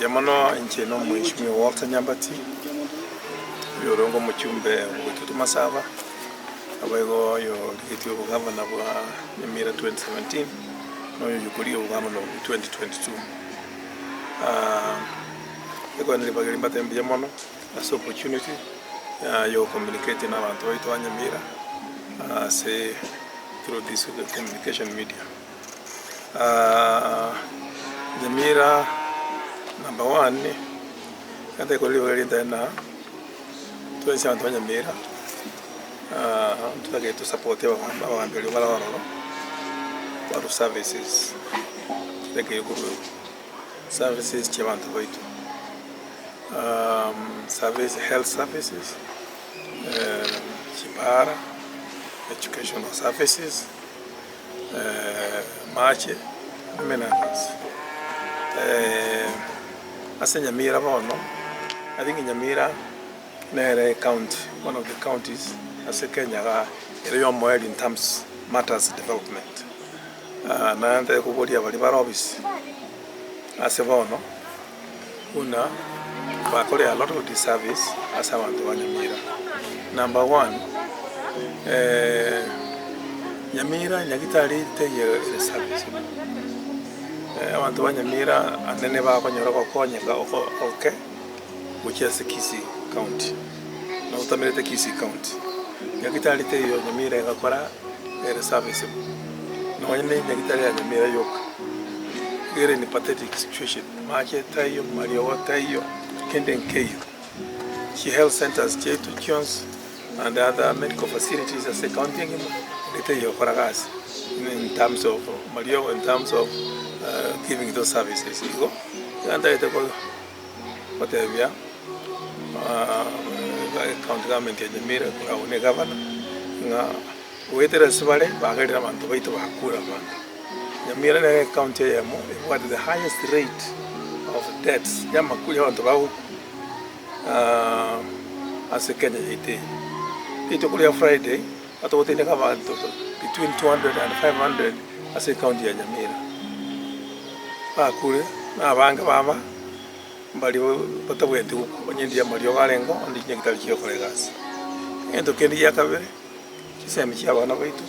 Yamano ncheno mheshimiwa Walter Nyambati yorongo muchumbe wetu Masaba abago yo likiti obugavana bwa Nyamira 2017 no yukuli obugavana 2022 eko ndi bageri mbatembe yamono as opportunity yo communicate na abantu baitu wa Nyamira say through this communication media. Nyamira number one kante ko liwe rinda na tuwezi abantu Nyamira tutake tu support wa mbele wala wala wa services tutake ku services chibantu baitu service health services chipara educational services marche menanas asa Nyamira bono I think Nyamira Nere county one of the counties asa Kenya ga area more in terms matters development na ante kubodia bali barobis asa bono una bakole a lot of the service asa bantu wa Nyamira. Number one Nyamira nyagitari teye service abantu ba Nyamira anene ba konyora ko konyeka okay which is Kisii County na utamirete Kisii County nyagitari teye yo Nyamira ngakora service no nyine nyagitari ya Nyamira yoka ire ni pathetic situation mache tayo Mario tayo Kenden Keyo ki health centers chetu Kions and other medical facilities as accounting in terms of Mario, in terms of giving those services. You go, and I take whatever county government in Nyamira, our governor, waited as well, Bagadaman to wait to Hakura. Nyamira County, what is the highest rate of deaths? Yamakuya and Tobacco as a Kenya. It took a Friday, but what in the government between 200 and 500 as a county in Nyamira. Bakure, Navanga Mama, but the way to when India Mario Varengo and the Yankee Collegas. And to Kenny Yakaveri, she sent me Chavana way to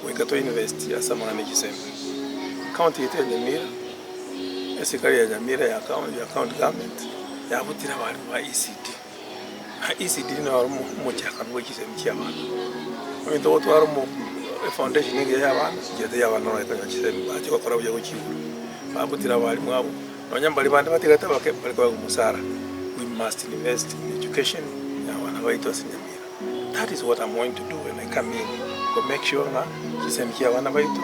we got to invest as some money. County in Nyamira, as a career Nyamira account government. Yabutira bali wa ECD no mocha kabwe kisemchama ndo watu waro mo foundation nge yabana jete yabana no eka kisemba cyo kora byo kibu babutira bali mwabo nonyambali bande batigata bali kwa musara. We must invest in education ya wana baitu Nyamira. That is what I'm going to do when I come in to make sure na kisemkia wana baitu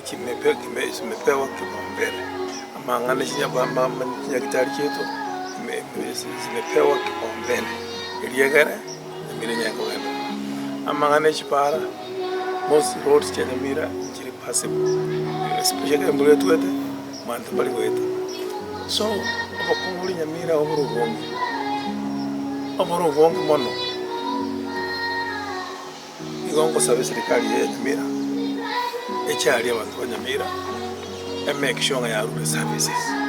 kimepewa kipaumbele amangana chinyabamba nyagitari chetu zimepewa kipaumbele iliyegere Nyamira nyakawenda amangane chipara most roads cha Nyamira chiri possible especially mbele tuete mantu bali kweta so abakunguli Nyamira oburugongo mono igongo sabe serikali ya Nyamira echali abantu ba Nyamira and make sure ya rural services